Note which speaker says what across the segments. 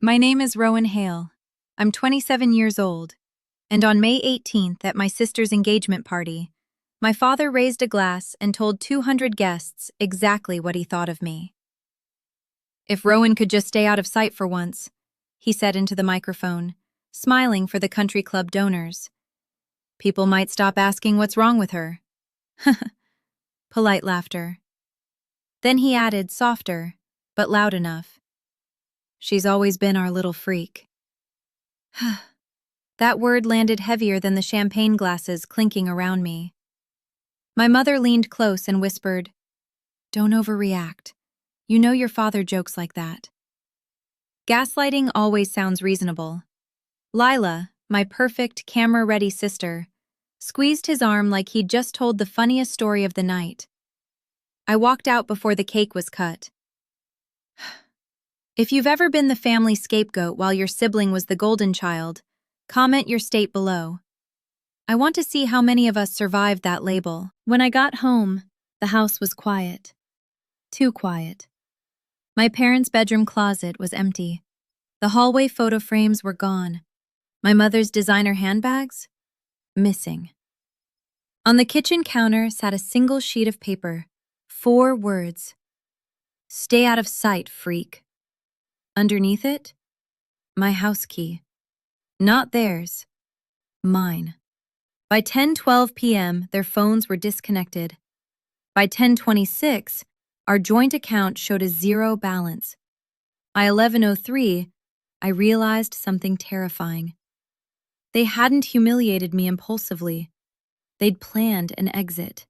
Speaker 1: My name is Rowan Hale. I'm 27 years old, and on May 18th at my sister's engagement party, my father raised a glass and told 200 guests exactly what he thought of me. "If Rowan could just stay out of sight for once," he said into the microphone, smiling for the country club donors. "People might stop asking what's wrong with her." Polite laughter. Then he added, softer, but loud enough, "She's always been our little freak." That word landed heavier than the champagne glasses clinking around me. My mother leaned close and whispered, "Don't overreact. You know your father jokes like that." Gaslighting always sounds reasonable. Lila, my perfect, camera-ready sister, squeezed his arm like he'd just told the funniest story of the night. I walked out before the cake was cut. If you've ever been the family scapegoat while your sibling was the golden child, comment your state below. I want to see how many of us survived that label. When I got home, the house was quiet. Too quiet. My parents' bedroom closet was empty. The hallway photo frames were gone. My mother's designer handbags? Missing. On the kitchen counter sat a single sheet of paper. 4 words. "Stay out of sight, freak." Underneath it, my house key. Not theirs. Mine. By 10:12 p.m., their phones were disconnected. By 10:26, our joint account showed a 0 balance. By 11:03, I realized something terrifying. They hadn't humiliated me impulsively. They'd planned an exit.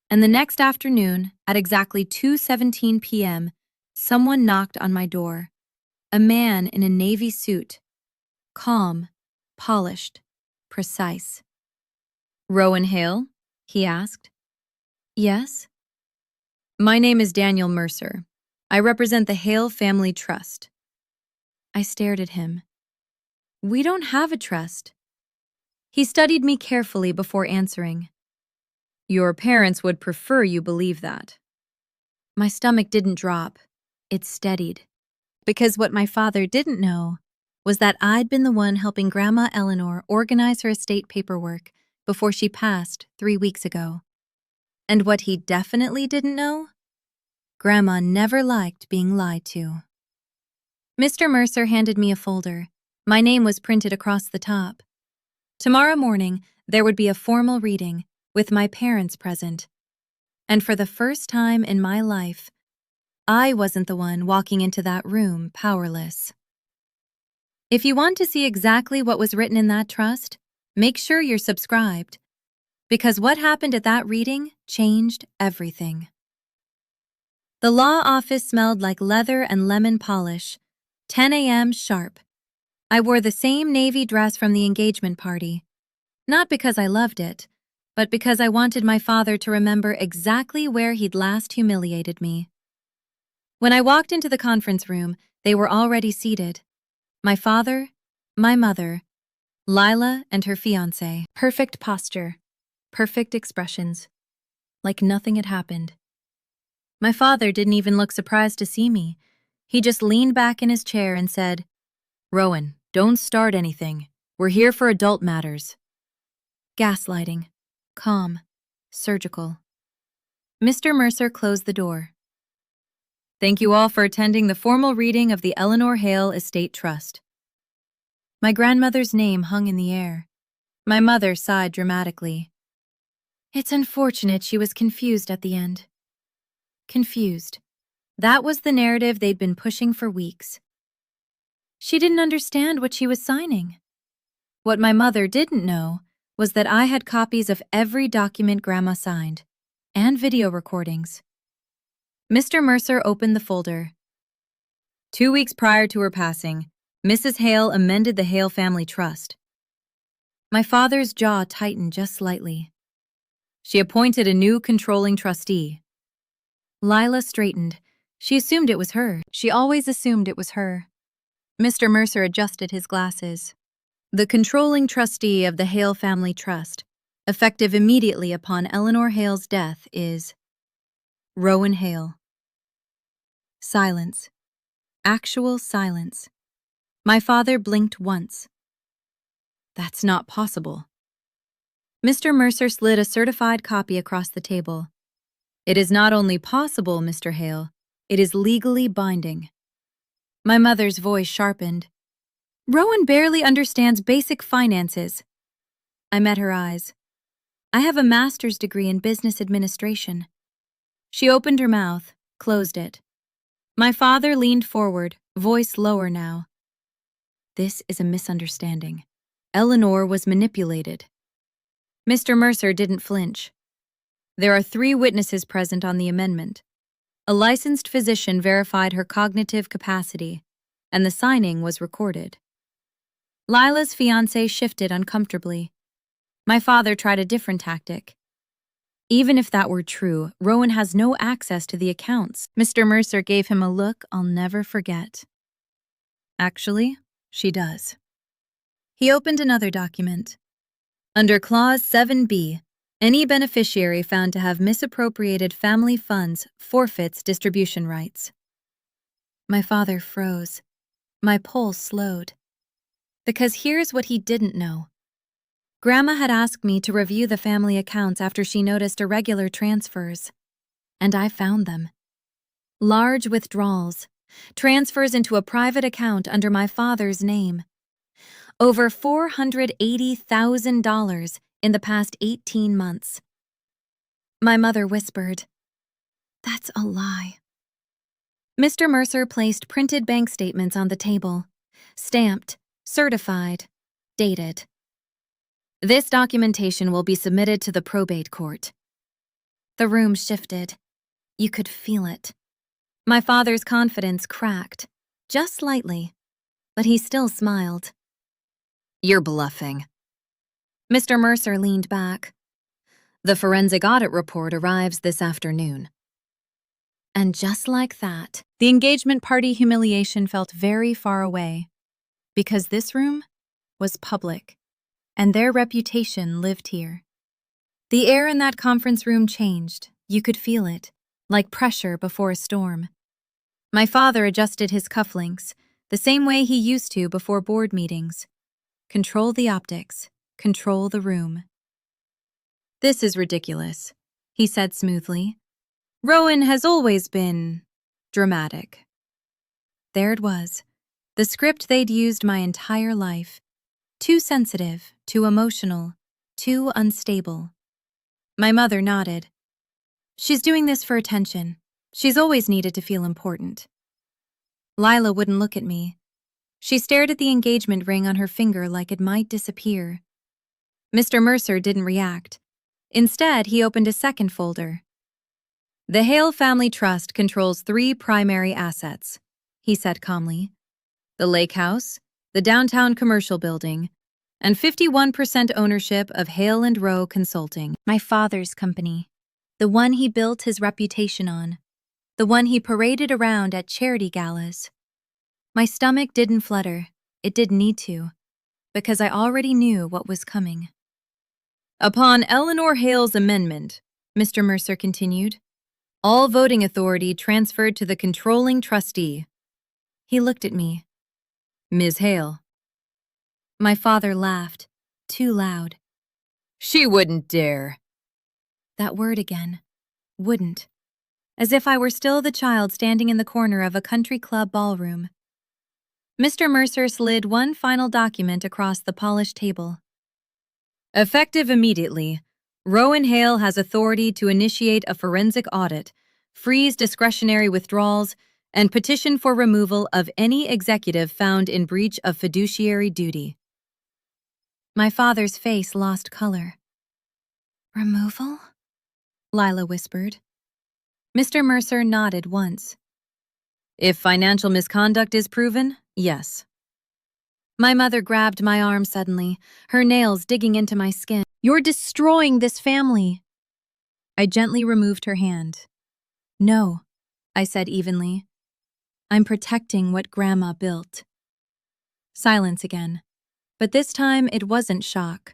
Speaker 1: And the next afternoon, at exactly 2:17 p.m., someone knocked on my door. A man in a navy suit. Calm, polished, precise. "Rowan Hale?" he asked. "Yes?" "My name is Daniel Mercer. I represent the Hale Family Trust." I stared at him. "We don't have a trust." He studied me carefully before answering. "Your parents would prefer you believe that." My stomach didn't drop. It steadied. Because what my father didn't know was that I'd been the one helping Grandma Eleanor organize her estate paperwork before she passed 3 weeks ago. And what he definitely didn't know? Grandma never liked being lied to. Mr. Mercer handed me a folder. My name was printed across the top. Tomorrow morning, there would be a formal reading, with my parents present. And for the first time in my life, I wasn't the one walking into that room powerless. If you want to see exactly what was written in that trust, make sure you're subscribed. Because what happened at that reading changed everything. The law office smelled like leather and lemon polish. 10 a.m. sharp. I wore the same navy dress from the engagement party. Not because I loved it, but because I wanted my father to remember exactly where he'd last humiliated me. When I walked into the conference room, they were already seated. My father, my mother, Lila and her fiancé. Perfect posture, perfect expressions, like nothing had happened. My father didn't even look surprised to see me. He just leaned back in his chair and said, "Rowan, don't start anything. We're here for adult matters." Gaslighting. Calm. Surgical. Mr. Mercer closed the door. "Thank you all for attending the formal reading of the Eleanor Hale Estate Trust." My grandmother's name hung in the air. My mother sighed dramatically. It's unfortunate she was confused at the end. Confused. That was the narrative they'd been pushing for weeks. She didn't understand what she was signing. What my mother didn't know was that I had copies of every document Grandma signed, and video recordings. Mr. Mercer opened the folder. 2 weeks prior to her passing, Mrs. Hale amended the Hale Family Trust. My father's jaw tightened just slightly. She appointed a new controlling trustee. Lila straightened. She assumed it was her. She always assumed it was her. Mr. Mercer adjusted his glasses. The controlling trustee of the Hale Family Trust, effective immediately upon Eleanor Hale's death, is Rowan Hale. Silence. Actual silence. My father blinked once. That's not possible. Mr. Mercer slid a certified copy across the table. It is not only possible, Mr. Hale, it is legally binding. My mother's voice sharpened. Rowan barely understands basic finances. I met her eyes. I have a master's degree in business administration. She opened her mouth, closed it. My father leaned forward, voice lower now. This is a misunderstanding. Eleanor was manipulated. Mr. Mercer didn't flinch. There are 3 witnesses present on the amendment. A licensed physician verified her cognitive capacity, and the signing was recorded. Lila's fiancé shifted uncomfortably. My father tried a different tactic. Even if that were true, Rowan has no access to the accounts. Mr. Mercer gave him a look I'll never forget. Actually, she does. He opened another document. Under Clause 7B, any beneficiary found to have misappropriated family funds forfeits distribution rights. My father froze. My pulse slowed. Because here's what he didn't know. Grandma had asked me to review the family accounts after she noticed irregular transfers. And I found them. Large withdrawals, transfers into a private account under my father's name. Over $480,000 in the past 18 months. My mother whispered, "That's a lie." Mr. Mercer placed printed bank statements on the table, stamped, certified, dated. This documentation will be submitted to the probate court. The room shifted. You could feel it. My father's confidence cracked, just slightly, but he still smiled. You're bluffing. Mr. Mercer leaned back. The forensic audit report arrives this afternoon. And just like that, the engagement party humiliation felt very far away, because this room was public, and their reputation lived here. The air in that conference room changed. You could feel it, like pressure before a storm. My father adjusted his cufflinks, the same way he used to before board meetings. Control the optics, control the room. This is ridiculous, he said smoothly. Rowan has always been dramatic. There it was, the script they'd used my entire life. Too sensitive, too emotional, too unstable. My mother nodded. She's doing this for attention. She's always needed to feel important. Lila wouldn't look at me. She stared at the engagement ring on her finger like it might disappear. Mr. Mercer didn't react. Instead, he opened a second folder. The Hale Family Trust controls 3 primary assets, he said calmly. The lake house, the downtown commercial building, and 51% ownership of Hale & Rowe Consulting, my father's company, the one he built his reputation on, the one he paraded around at charity galas. My stomach didn't flutter. It didn't need to, because I already knew what was coming. Upon Eleanor Hale's amendment, Mr. Mercer continued, all voting authority transferred to the controlling trustee. He looked at me. Ms. Hale. My father laughed, too loud. She wouldn't dare. That word again. Wouldn't. As if I were still the child standing in the corner of a country club ballroom. Mr. Mercer slid one final document across the polished table. Effective immediately, Rowan Hale has authority to initiate a forensic audit, freeze discretionary withdrawals, and petition for removal of any executive found in breach of fiduciary duty. My father's face lost color. Removal? Lila whispered. Mr. Mercer nodded once. If financial misconduct is proven, yes. My mother grabbed my arm suddenly, her nails digging into my skin. You're destroying this family. I gently removed her hand. No, I said evenly. I'm protecting what Grandma built. Silence again. But this time it wasn't shock.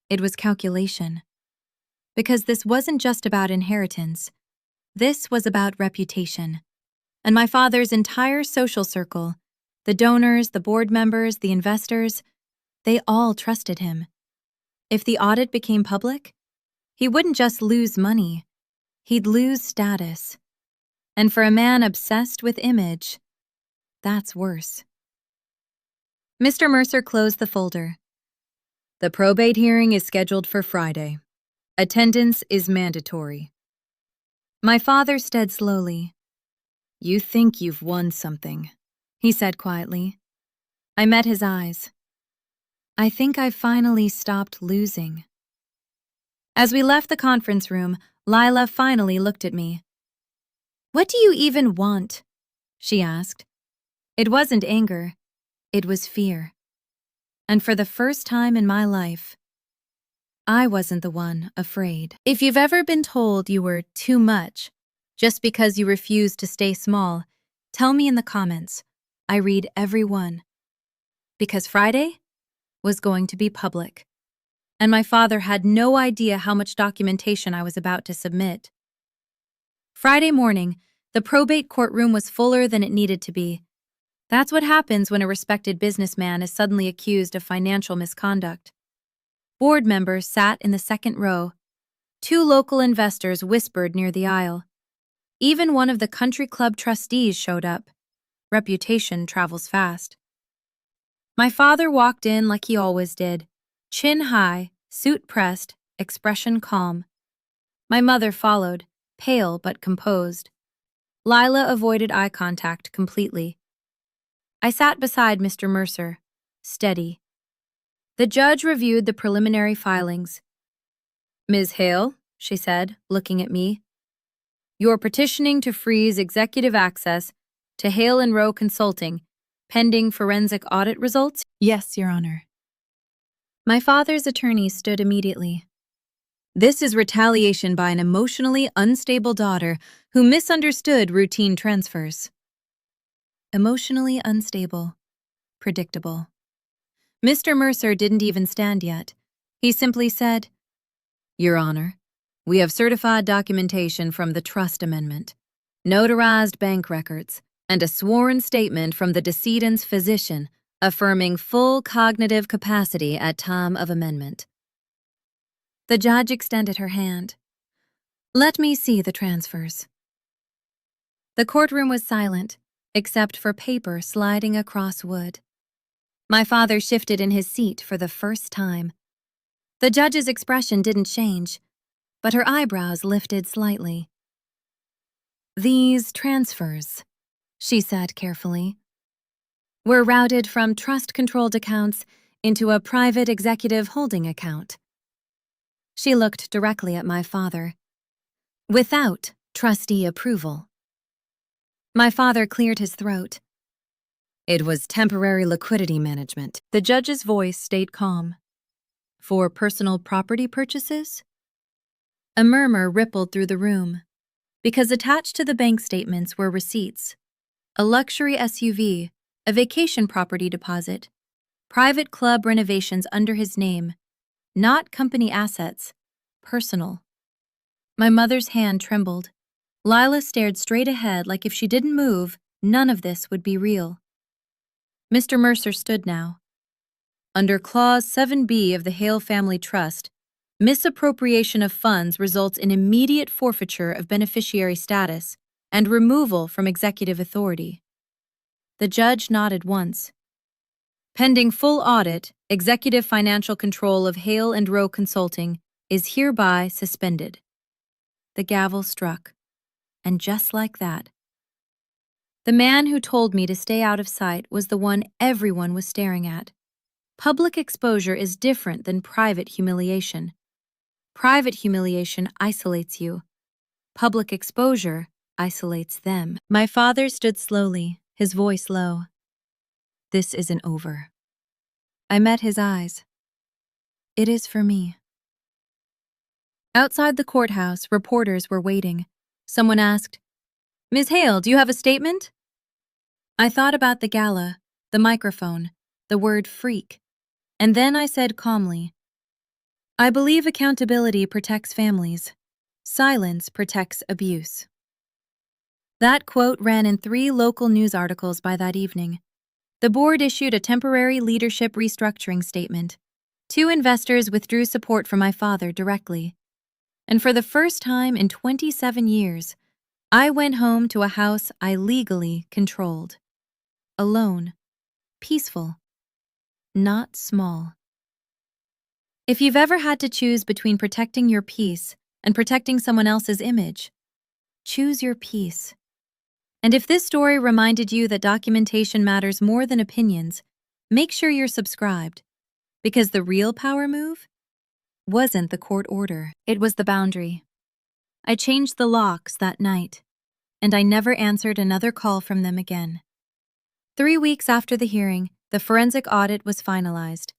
Speaker 1: It was calculation. Because this wasn't just about inheritance. This was about reputation. And my father's entire social circle, The donors, the board members, the investors, they all trusted him. If the audit became public, he wouldn't just lose money, he'd lose status. And for a man obsessed with image, that's worse. Mr. Mercer closed the folder. The probate hearing is scheduled for Friday. Attendance is mandatory. My father said slowly. You think you've won something, he said quietly. I met his eyes. I think I finally stopped losing. As we left the conference room, Lila finally looked at me. What do you even want? She asked. It wasn't anger. It was fear. And for the first time in my life, I wasn't the one afraid. If you've ever been told you were too much just because you refused to stay small, tell me in the comments. I read every one. Because Friday was going to be public, and my father had no idea how much documentation I was about to submit. Friday morning, the probate courtroom was fuller than it needed to be. That's what happens when a respected businessman is suddenly accused of financial misconduct. Board members sat in the second row. 2 local investors whispered near the aisle. Even one of the country club trustees showed up. Reputation travels fast. My father walked in like he always did, chin high, suit pressed, expression calm. My mother followed, pale but composed. Lila avoided eye contact completely. I sat beside Mr. Mercer, steady. The judge reviewed the preliminary filings. Ms. Hale, she said, looking at me, you're petitioning to freeze executive access to Hale & Rowe Consulting, pending forensic audit results? Yes, Your Honor. My father's attorney stood immediately. This is retaliation by an emotionally unstable daughter who misunderstood routine transfers. Emotionally unstable. Predictable. Mr. Mercer didn't even stand yet. He simply said, Your Honor, we have certified documentation from the trust amendment, notarized bank records, and a sworn statement from the decedent's physician affirming full cognitive capacity at time of amendment. The judge extended her hand. Let me see the transfers. The courtroom was silent, except for paper sliding across wood. My father shifted in his seat for the first time. The judge's expression didn't change, but her eyebrows lifted slightly. These transfers, she said carefully, were routed from trust-controlled accounts into a private executive holding account. She looked directly at my father. Without trustee approval. My father cleared his throat. It was temporary liquidity management. The judge's voice stayed calm. For personal property purchases? A murmur rippled through the room, because attached to the bank statements were receipts, a luxury SUV, a vacation property deposit, private club renovations under his name, not company assets, personal. My mother's hand trembled. Lila stared straight ahead like if she didn't move, none of this would be real. Mr. Mercer stood now. Under Clause 7B of the Hale Family Trust, misappropriation of funds results in immediate forfeiture of beneficiary status and removal from executive authority. The judge nodded once. Pending full audit, executive financial control of Hale & Rowe Consulting is hereby suspended. The gavel struck, and just like that, the man who told me to stay out of sight was the one everyone was staring at. Public exposure is different than private humiliation. Private humiliation isolates you. Public exposure isolates them. My father stood slowly, his voice low. This isn't over. I met his eyes. It is for me. Outside the courthouse, reporters were waiting. Someone asked, Ms. Hale, do you have a statement? I thought about the gala, the microphone, the word freak, and then I said calmly, I believe accountability protects families. Silence protects abuse. That quote ran in 3 local news articles by that evening. The board issued a temporary leadership restructuring statement. 2 investors withdrew support from my father directly. And for the first time in 27 years, I went home to a house I legally controlled. Alone. Peaceful. Not small. If you've ever had to choose between protecting your peace and protecting someone else's image, choose your peace. And if this story reminded you that documentation matters more than opinions, make sure you're subscribed. Because the real power move wasn't the court order, it was the boundary. I changed the locks that night, and I never answered another call from them again. 3 weeks after the hearing, the forensic audit was finalized.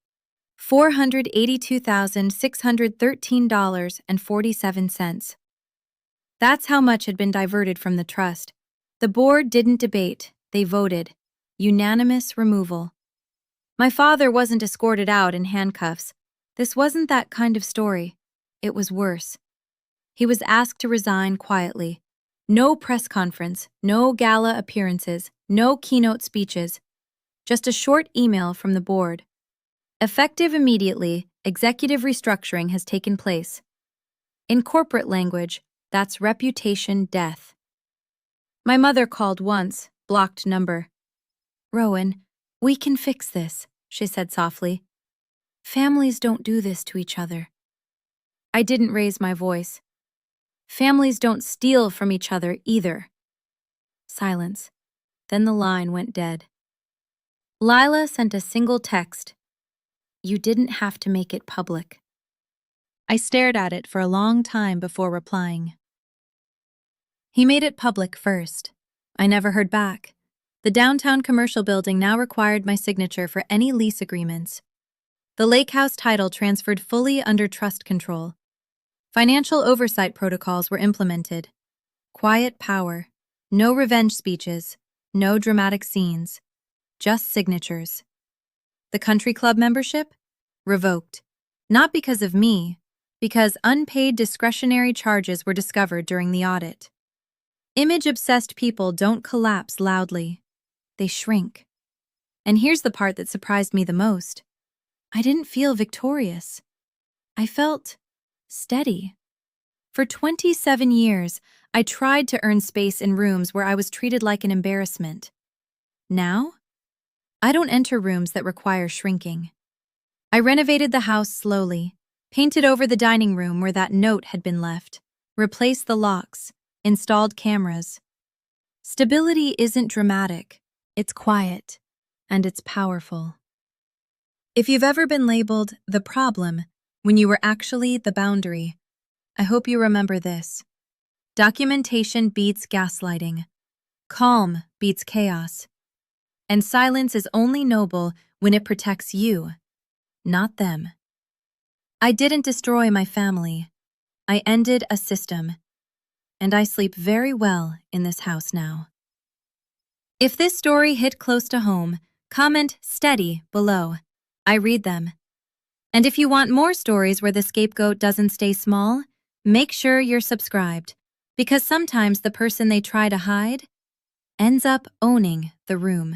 Speaker 1: $482,613.47. That's how much had been diverted from the trust. The board didn't debate, they voted. Unanimous removal. My father wasn't escorted out in handcuffs. This wasn't that kind of story. It was worse. He was asked to resign quietly. No press conference, no gala appearances, no keynote speeches. Just a short email from the board. Effective immediately, executive restructuring has taken place. In corporate language, that's reputation death. My mother called once, blocked number. "Rowan, we can fix this," she said softly. "Families don't do this to each other." I didn't raise my voice. Families don't steal from each other either. Silence. Then the line went dead. Lila sent a single text. "You didn't have to make it public." I stared at it for a long time before replying. He made it public first. I never heard back. The downtown commercial building now required my signature for any lease agreements. The lake house title transferred fully under trust control. Financial oversight protocols were implemented. Quiet power. No revenge speeches. No dramatic scenes. Just signatures. The country club membership? Revoked. Not because of me, because unpaid discretionary charges were discovered during the audit. Image-obsessed people don't collapse loudly. They shrink. And here's the part that surprised me the most. I didn't feel victorious. I felt steady. For 27 years, I tried to earn space in rooms where I was treated like an embarrassment. Now, I don't enter rooms that require shrinking. I renovated the house slowly, painted over the dining room where that note had been left, replaced the locks, installed cameras. Stability isn't dramatic, it's quiet, and it's powerful. If you've ever been labeled the problem when you were actually the boundary, I hope you remember this. Documentation beats gaslighting. Calm beats chaos. And silence is only noble when it protects you, not them. I didn't destroy my family. I ended a system. And I sleep very well in this house now. If this story hit close to home, comment "steady" below. I read them. And if you want more stories where the scapegoat doesn't stay small, make sure you're subscribed, because sometimes the person they try to hide ends up owning the room.